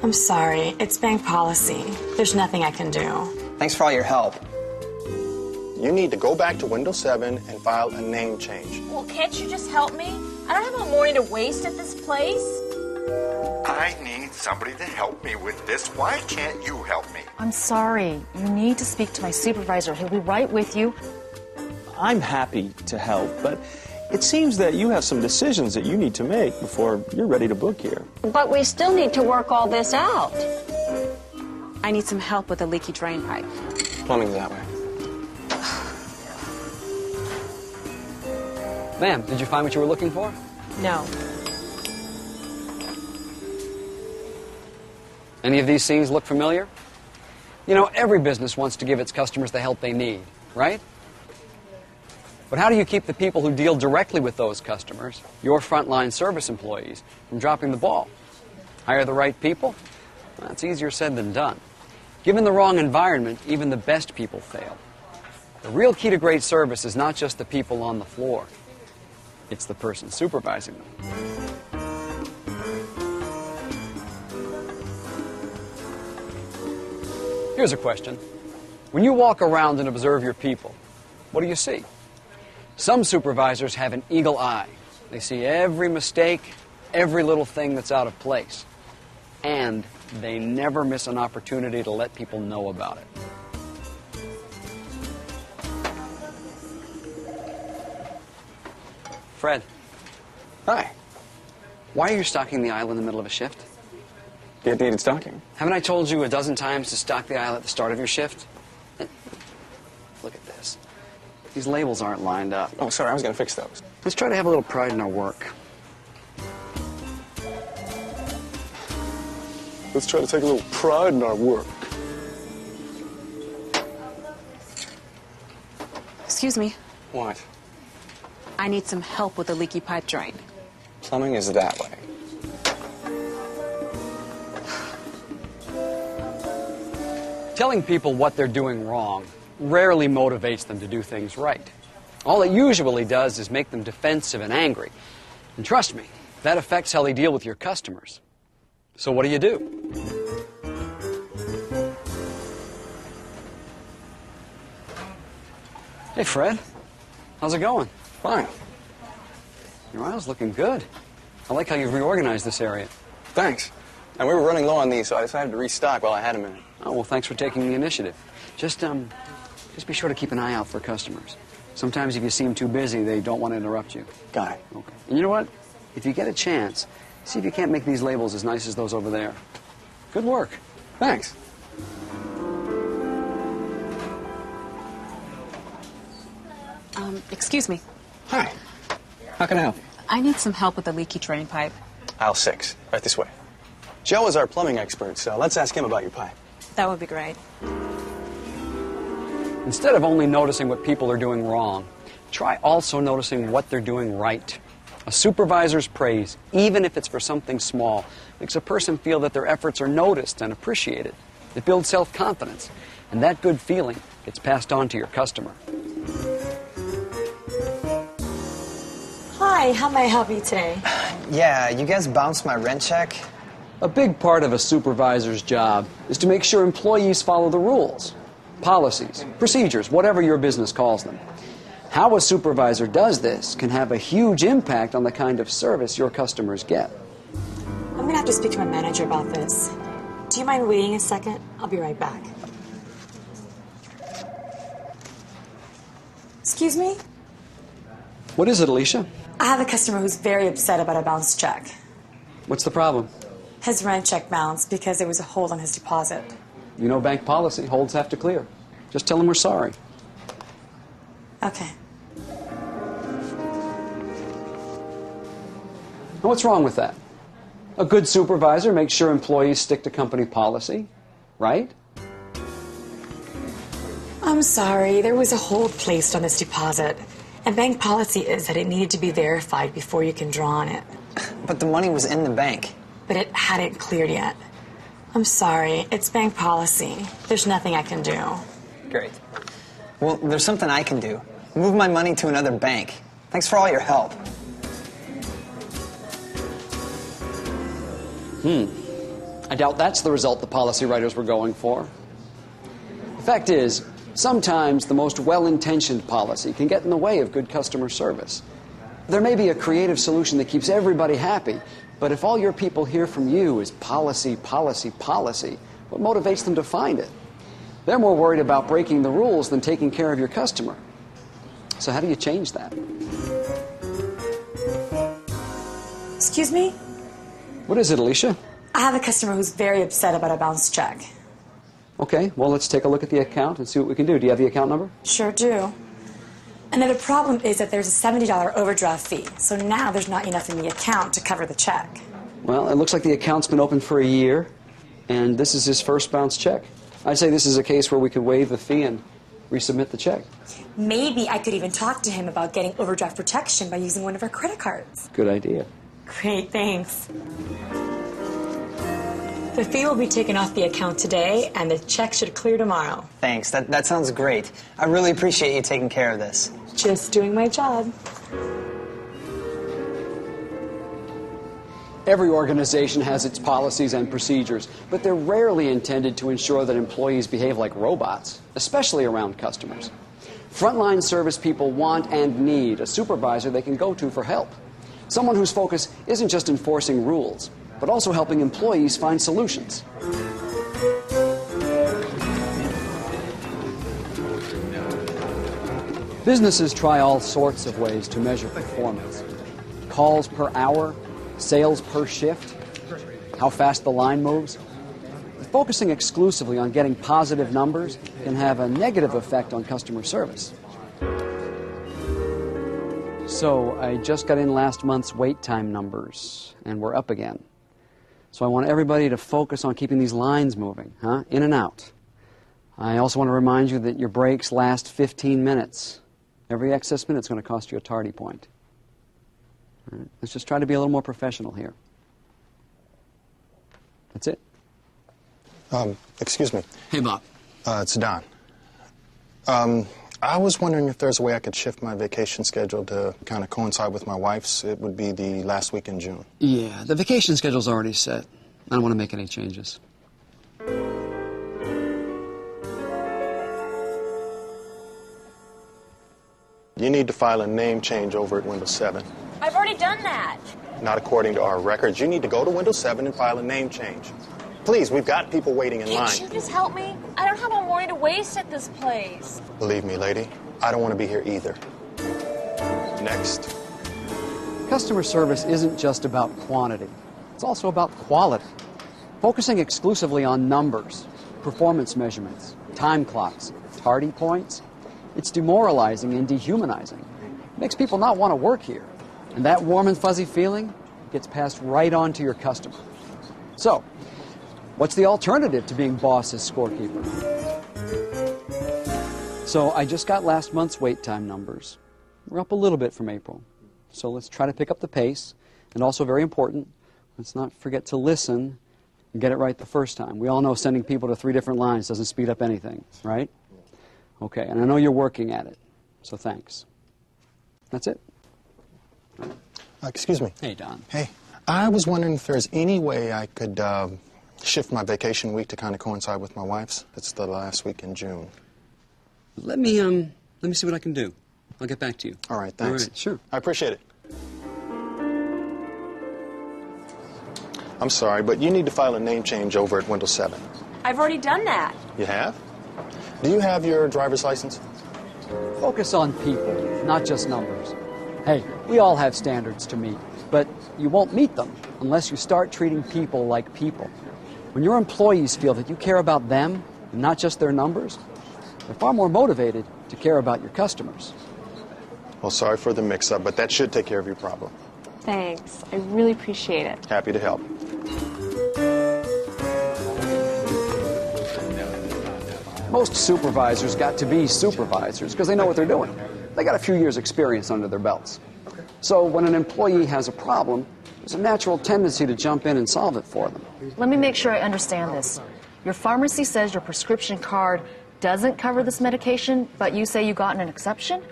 I'm sorry, it's bank policy. There's nothing I can do. Thanks for all your help. You need to go back to Windows 7 and file a name change. Well, can't you just help me? I don't have a morning to waste at this place. I need somebody to help me with this. Why can't you help me? I'm sorry. You need to speak to my supervisor. He'll be right with you. I'm happy to help, but it seems that you have some decisions that you need to make before you're ready to book here. But we still need to work all this out. I need some help with a leaky drain pipe. Plumbing's that way. Ma'am, did you find what you were looking for? No. Any of these scenes look familiar? You know, every business wants to give its customers the help they need, right? But how do you keep the people who deal directly with those customers, your frontline service employees, from dropping the ball? Hire the right people? That's easier said than done. Given the wrong environment, even the best people fail. The real key to great service is not just the people on the floor. It's the person supervising them. Here's a question. When you walk around and observe your people, what do you see? Some supervisors have an eagle eye. They see every mistake, every little thing that's out of place. And they never miss an opportunity to let people know about it. Fred. Hi. Why are you stocking the aisle in the middle of a shift? It needed stocking. Haven't I told you a dozen times to stock the aisle at the start of your shift? Look at this. These labels aren't lined up. Oh, sorry, I was going to fix those. Let's try to have a little pride in our work. Let's try to take a little pride in our work. Excuse me. What? I need some help with a leaky pipe drain. Plumbing is that way. Telling people what they're doing wrong rarely motivates them to do things right. All it usually does is make them defensive and angry. And trust me, that affects how they deal with your customers. So what do you do? Hey, Fred. How's it going? Fine. Your aisle's looking good. I like how you've reorganized this area. Thanks. And we were running low on these, so I decided to restock while I had a minute. Oh, well, thanks for taking the initiative. Just be sure to keep an eye out for customers. Sometimes if you seem too busy, they don't want to interrupt you. Got it. Okay. And you know what? If you get a chance, see if you can't make these labels as nice as those over there. Good work. Thanks. Excuse me. Hi. How can I help you? I need some help with a leaky drain pipe. Aisle 6, right this way. Joe is our plumbing expert, so let's ask him about your pipe. That would be great. Instead of only noticing what people are doing wrong, try also noticing what they're doing right. A supervisor's praise, even if it's for something small, makes a person feel that their efforts are noticed and appreciated. It builds self-confidence, and that good feeling gets passed on to your customer. Hi, how may I help you today? Yeah, you guys bounced my rent check? A big part of a supervisor's job is to make sure employees follow the rules, policies, procedures, whatever your business calls them. How a supervisor does this can have a huge impact on the kind of service your customers get. I'm going to have to speak to my manager about this. Do you mind waiting a second? I'll be right back. Excuse me? What is it, Alicia? I have a customer who's very upset about a bounced check. What's the problem? His rent check bounced because there was a hold on his deposit. You know bank policy, holds have to clear. Just tell them we're sorry. Okay. Now, what's wrong with that? A good supervisor makes sure employees stick to company policy, right? I'm sorry, there was a hold placed on this deposit. And bank policy is that it needed to be verified before you can draw on it. But the money was in the bank. But it hadn't cleared yet. I'm sorry, it's bank policy. There's nothing I can do. Great. Well, there's something I can do. Move my money to another bank. Thanks for all your help. I doubt that's the result the policy writers were going for. The fact is, sometimes the most well-intentioned policy can get in the way of good customer service. There may be a creative solution that keeps everybody happy, but if all your people hear from you is policy, policy, policy, what motivates them to find it? They're more worried about breaking the rules than taking care of your customer. So how do you change that? Excuse me? What is it, Alicia? I have a customer who's very upset about a bounced check. Okay, well, let's take a look at the account and see what we can do. Do you have the account number? Sure do. And then the problem is that there's a $70 overdraft fee, so now there's not enough in the account to cover the check. Well, it looks like the account's been open for a year, and this is his first bounced check. I'd say this is a case where we could waive the fee and resubmit the check. Maybe I could even talk to him about getting overdraft protection by using one of our credit cards. Good idea. Great, thanks. The fee will be taken off the account today, and the check should clear tomorrow. Thanks. That sounds great. I really appreciate you taking care of this. Just doing my job. Every organization has its policies and procedures, but they're rarely intended to ensure that employees behave like robots, especially around customers. Frontline service people want and need a supervisor they can go to for help. Someone whose focus isn't just enforcing rules, but also helping employees find solutions. Businesses try all sorts of ways to measure performance. Calls per hour, sales per shift, how fast the line moves. Focusing exclusively on getting positive numbers can have a negative effect on customer service. So I just got in last month's wait time numbers, and we're up again. So I want everybody to focus on keeping these lines moving, in and out. I also want to remind you that your breaks last 15 minutes. Every excess minute's going to cost you a tardy point. All right, let's just try to be a little more professional here. That's it. Excuse me. Hey, Bob. It's Don. I was wondering if there's a way I could shift my vacation schedule to kind of coincide with my wife's. It would be the last week in June. Yeah, the vacation schedule's already set. I don't want to make any changes. You need to file a name change over at Windows 7. I've already done that. Not according to our records. You need to go to Windows 7 and file a name change. Please, we've got people waiting in line. Can't you just help me? I don't have a morning to waste at this place. Believe me, lady, I don't want to be here either. Next. Customer service isn't just about quantity. It's also about quality. Focusing exclusively on numbers, performance measurements, time clocks, tardy points, it's demoralizing and dehumanizing. It makes people not want to work here. And that warm and fuzzy feeling gets passed right on to your customer. So, what's the alternative to being boss's scorekeeper? So I just got last month's wait time numbers. We're up a little bit from April. So let's try to pick up the pace. And also very important, let's not forget to listen and get it right the first time. We all know sending people to 3 different lines doesn't speed up anything, right? Okay, and I know you're working at it. So thanks. That's it. Excuse me. Hey, Don. Hey, I was wondering if there's any way I could shift my vacation week to kind of coincide with my wife's. It's the last week in June. Let me see what I can do. I'll get back to you. All right, thanks. All right, sure. I appreciate it. I'm sorry, but you need to file a name change over at Windows 7. I've already done that. You have? Do you have your driver's license? Focus on people, not just numbers. Hey, we all have standards to meet, but you won't meet them unless you start treating people like people. When your employees feel that you care about them and not just their numbers, they're far more motivated to care about your customers. Well, sorry for the mix-up, but that should take care of your problem. Thanks. I really appreciate it. Happy to help. Most supervisors got to be supervisors because they know what they're doing. They got a few years' experience under their belts. So when an employee has a problem, there's a natural tendency to jump in and solve it for them. Let me make sure I understand this. Your pharmacy says your prescription card doesn't cover this medication, but you say you got an exception?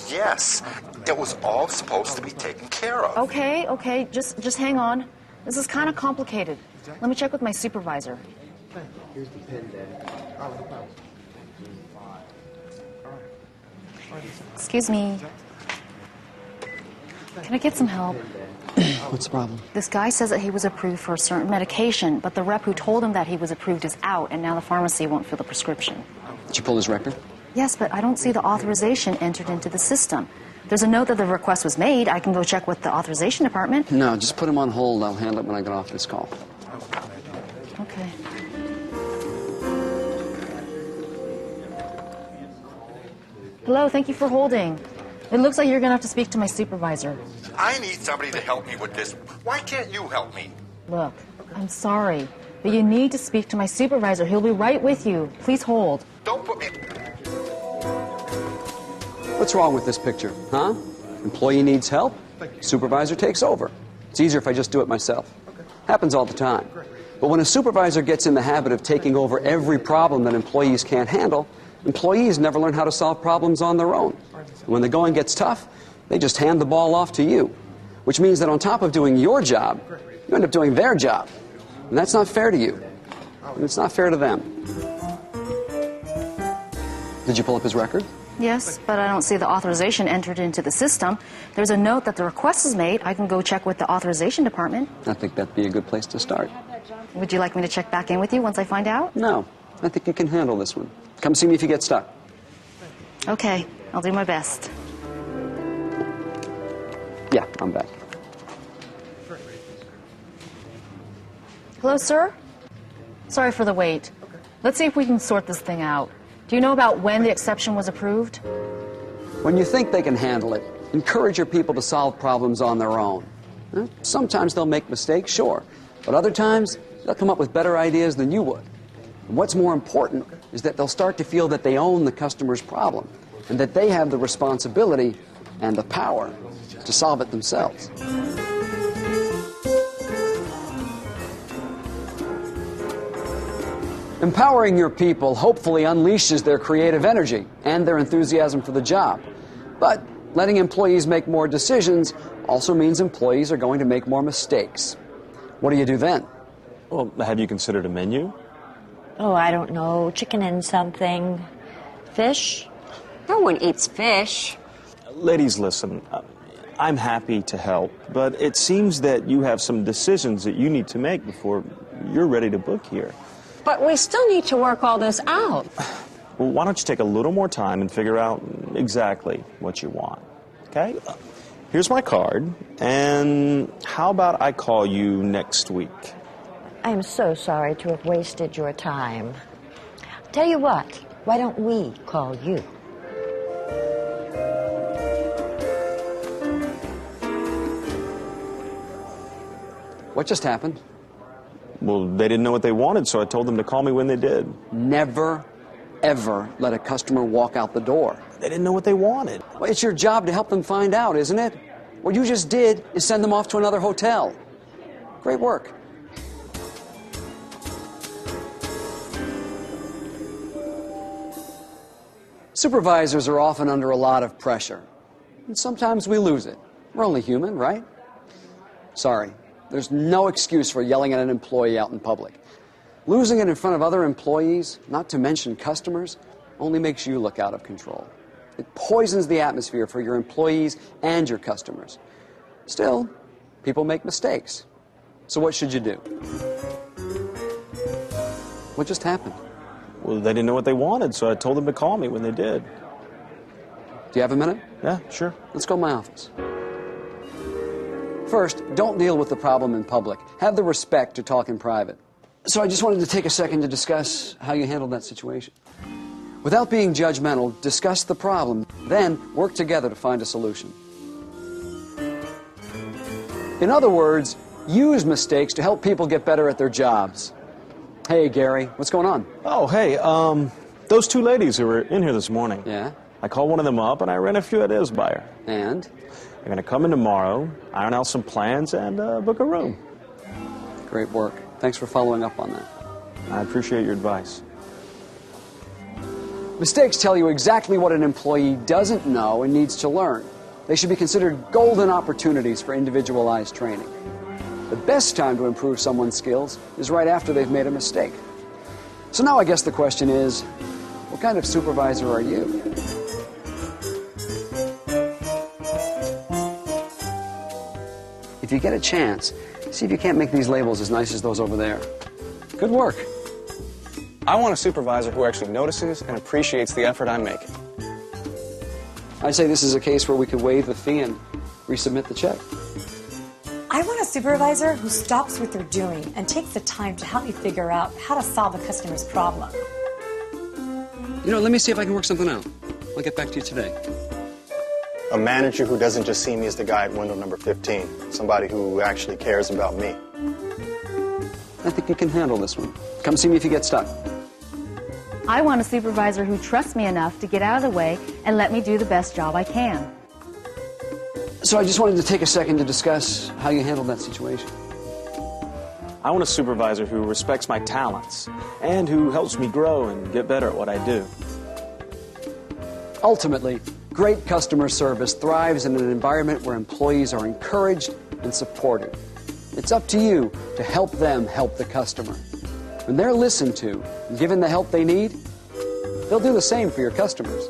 Yes, it was all supposed to be taken care of. Okay, just hang on. This is kind of complicated. Let me check with my supervisor. Here's the pen, Dad. Oh, no problem. Excuse me. Can I get some help? What's the problem? This guy says that he was approved for a certain medication, but the rep who told him that he was approved is out, and now the pharmacy won't fill the prescription. Did you pull his record? Yes, but I don't see the authorization entered into the system. There's a note that the request was made. I can go check with the authorization department. No, just put him on hold. I'll handle it when I get off this call. Okay. Hello, thank you for holding. It looks like you're going to have to speak to my supervisor. I need somebody to help me with this. Why can't you help me? Look, I'm sorry, but you need to speak to my supervisor. He'll be right with you. Please hold. Don't put me... What's wrong with this picture, huh? Employee needs help, supervisor takes over. It's easier if I just do it myself. Happens all the time. But when a supervisor gets in the habit of taking over every problem that employees can't handle, employees never learn how to solve problems on their own. And when the going gets tough, they just hand the ball off to you, which means that on top of doing your job, you end up doing their job. And that's not fair to you. And it's not fair to them. Did you pull up his record? Yes, but I don't see the authorization entered into the system. There's a note that the request is made. I can go check with the authorization department. I think that'd be a good place to start. Would you like me to check back in with you once I find out? No, I think you can handle this one. Come see me if you get stuck. Okay, I'll do my best. Yeah, I'm back. Hello, sir? Sorry for the wait. Let's see if we can sort this thing out. Do you know about when the exception was approved? When you think they can handle it, encourage your people to solve problems on their own. Sometimes they'll make mistakes, sure, but other times they'll come up with better ideas than you would. And what's more important is that they'll start to feel that they own the customer's problem and that they have the responsibility and the power to solve it themselves. Empowering your people hopefully unleashes their creative energy and their enthusiasm for the job. But letting employees make more decisions also means employees are going to make more mistakes. What do you do then? Well, have you considered a menu? Oh, I don't know. Chicken and something. Fish? No one eats fish. Ladies, listen. I'm happy to help, but it seems that you have some decisions that you need to make before you're ready to book here. But we still need to work all this out. Well, why don't you take a little more time and figure out exactly what you want, okay? Here's my card, and how about I call you next week? I am so sorry to have wasted your time. Tell you what, why don't we call you? What just happened? Well, they didn't know what they wanted, so I told them to call me when they did. Never, ever let a customer walk out the door. They didn't know what they wanted. Well, it's your job to help them find out, isn't it? What you just did is send them off to another hotel. Great work. Supervisors are often under a lot of pressure, and sometimes we lose it. We're only human, right? Sorry, there's no excuse for yelling at an employee out in public. Losing it in front of other employees, not to mention customers, only makes you look out of control. It poisons the atmosphere for your employees and your customers. Still, people make mistakes. So what should you do? What just happened? Well, they didn't know what they wanted, so I told them to call me when they did. Do you have a minute? Yeah, sure. Let's go to my office. First, don't deal with the problem in public. Have the respect to talk in private. So I just wanted to take a second to discuss how you handled that situation. Without being judgmental, discuss the problem, then work together to find a solution. In other words, use mistakes to help people get better at their jobs. Hey, Gary, what's going on? Oh, hey, those two ladies who were in here this morning. Yeah? I called one of them up and I ran a few ideas by her. And? They're going to come in tomorrow, iron out some plans, and book a room. Great work. Thanks for following up on that. I appreciate your advice. Mistakes tell you exactly what an employee doesn't know and needs to learn. They should be considered golden opportunities for individualized training. The best time to improve someone's skills is right after they've made a mistake. So now I guess the question is, what kind of supervisor are you? If you get a chance, see if you can't make these labels as nice as those over there. Good work. I want a supervisor who actually notices and appreciates the effort I'm making. I'd say this is a case where we could waive the fee and resubmit the check. I want a supervisor who stops what they're doing and takes the time to help me figure out how to solve a customer's problem. You know, let me see if I can work something out. I'll get back to you today. A manager who doesn't just see me as the guy at window number 15. Somebody who actually cares about me. I think you can handle this one. Come see me if you get stuck. I want a supervisor who trusts me enough to get out of the way and let me do the best job I can. So I just wanted to take a second to discuss how you handled that situation. I want a supervisor who respects my talents and who helps me grow and get better at what I do. Ultimately, great customer service thrives in an environment where employees are encouraged and supported. It's up to you to help them help the customer. When they're listened to and given the help they need, they'll do the same for your customers.